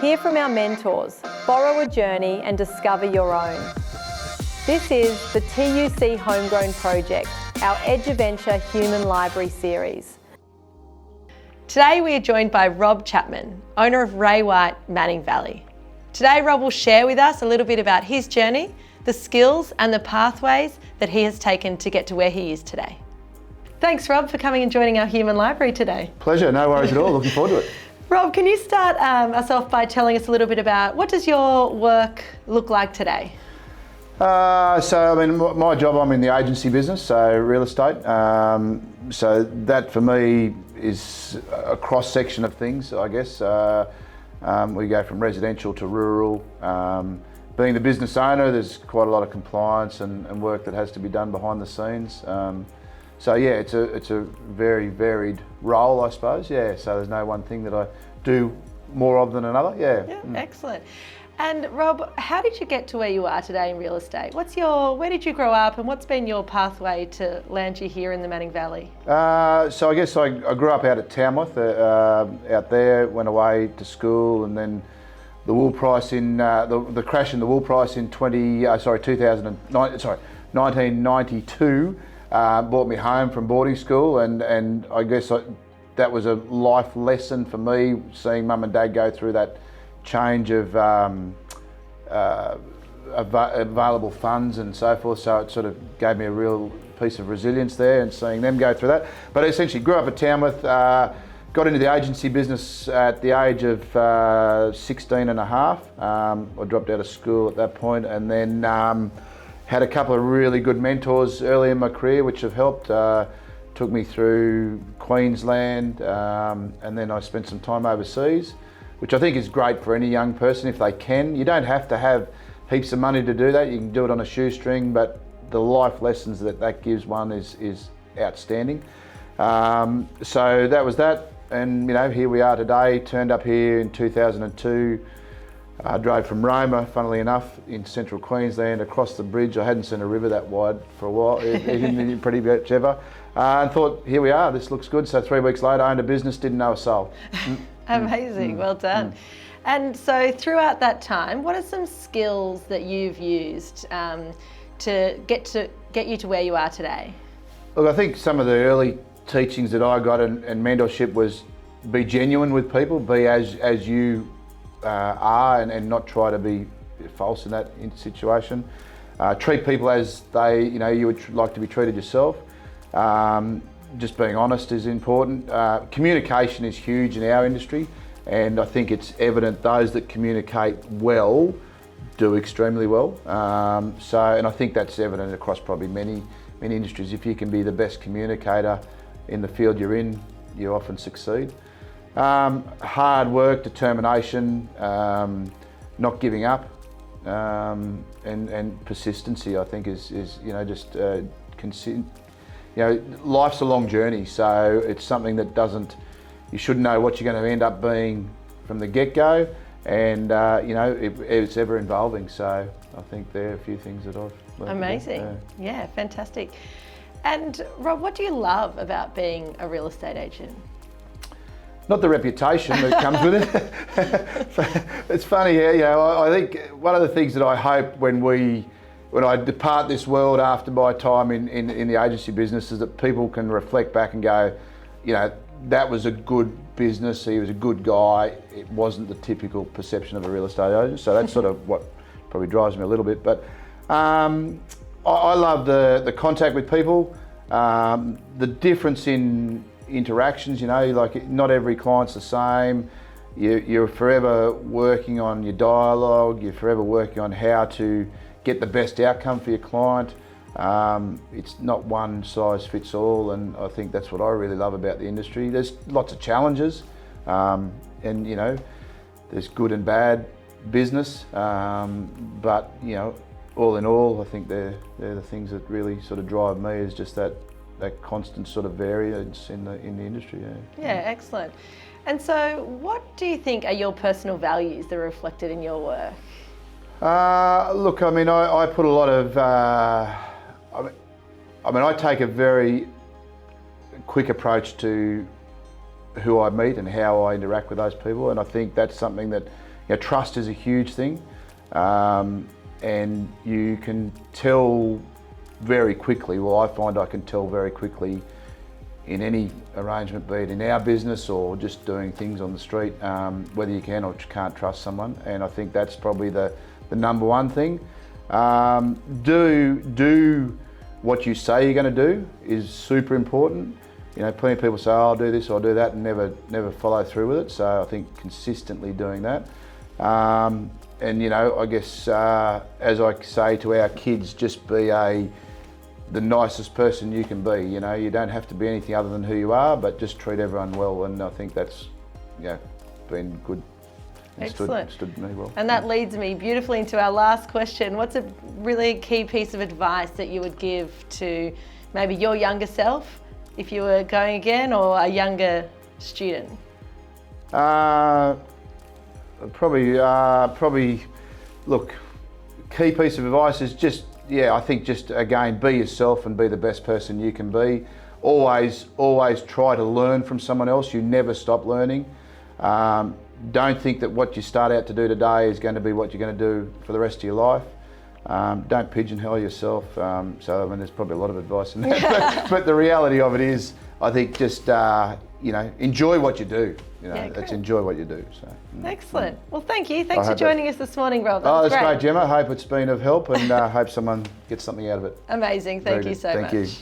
Hear from our mentors, borrow a journey and discover your own. This is the TUC Homegrown Project, our EduVenture Human Library series. Today we are joined by Rob Chapman, owner of Ray White Manning Valley. Today Rob will share with us a little bit about his journey, the skills and the pathways that he has taken to get to where he is today. Thanks Rob for coming and joining our Human Library today. Pleasure, no worries at all, looking forward to it. Rob, can you start us off by telling us a little bit about what does your work look like today? My job, I'm in the agency business, so real estate. So that for me is a cross section of things, I guess. We go from residential to rural. Being the business owner, there's quite a lot of compliance and work that has to be done behind the scenes. So yeah, it's a very varied role, I suppose. Yeah, so there's no one thing that I do more of than another. Yeah. Excellent. And Rob, how did you get to where you are today in real estate? Where did you grow up and what's been your pathway to land you here in the Manning Valley? So I guess I grew up out at Tamworth, out there, went away to school, and then the wool price in, the crash in the wool price in 1992 brought me home from boarding school, and I guess that was a life lesson for me, seeing mum and dad go through that change of available funds and so forth. So it sort of gave me a real piece of resilience there, and seeing them go through that. But I essentially grew up at Tamworth, got into the agency business at the age of 16 and a half. I dropped out of school at that point, and then had a couple of really good mentors early in my career which have helped. Took me through Queensland, and then I spent some time overseas, which I think is great for any young person if they can. You don't have to have heaps of money to do that. You can do it on a shoestring, but the life lessons that gives one is outstanding. So that was that, and here we are today. Turned up here in 2002. I drove from Roma, funnily enough, in central Queensland, across the bridge. I hadn't seen a river that wide for a while, pretty much ever. And thought, here we are, this looks good. So 3 weeks later, owned a business, didn't know a soul. Amazing, well done. And so throughout that time, what are some skills that you've used to get you to where you are today? Look, I think some of the early teachings that I got and mentorship was be genuine with people, be as you are, and not try to be false in that situation. Treat people as you would like to be treated yourself. Just being honest is important. Communication is huge in our industry, and I think it's evident those that communicate well do extremely well. And I think that's evident across probably many industries. If you can be the best communicator in the field you're in, you often succeed. Hard work, determination, not giving up, and persistency, I think is life's a long journey, so it's something that you should know what you're going to end up being from the get-go, and it's ever evolving. So I think there are a few things that I've learned. Amazing, yeah, fantastic. And Rob, what do you love about being a real estate agent? Not the reputation that comes with it. It's funny, I think one of the things that I hope when I depart this world after my time in the agency business is that people can reflect back and go, that was a good business, he was a good guy, it wasn't the typical perception of a real estate agent. So that's sort of what probably drives me a little bit. But I love the contact with people, the difference in interactions, like not every client's the same. You're forever working on your dialogue, you're forever working on how to get the best outcome for your client. It's not one size fits all, and I think that's what I really love about the industry. There's lots of challenges, and there's good and bad business, but all in all, I think they're the things that really sort of drive me, is just that constant sort of variance in the industry. Yeah, excellent. And so what do you think are your personal values that are reflected in your work? Look, I put a lot of, I take a very quick approach to who I meet and how I interact with those people, and I think that's something that trust is a huge thing, and you can tell very quickly. Well, I find I can tell very quickly in any arrangement, be it in our business or just doing things on the street, whether you can or can't trust someone. And I think that's probably the number one thing. Do what you say you're going to do is super important. Plenty of people say, oh, I'll do this, I'll do that, and never follow through with it. So I think consistently doing that. And I guess as I say to our kids, just be the nicest person you can be. You don't have to be anything other than who you are, but just treat everyone well. And I think that's been good. Excellent. Stood me well. And that leads me beautifully into our last question. What's a really key piece of advice that you would give to maybe your younger self if you were going again, or a younger student? Probably, look, key piece of advice is just, I think just again, be yourself and be the best person you can be. Always try to learn from someone else. You never stop learning. Don't think that what you start out to do today is going to be what you're going to do for the rest of your life. Don't pigeonhole yourself. There's probably a lot of advice in that. but the reality of it is, I think just, enjoy what you do. Let's enjoy what you do. So. Excellent. Well, thank you. Thanks for joining us this morning, Rob. That's great, Gemma. I hope it's been of help, and hope someone gets something out of it. Amazing. Thank you so much. Thank you.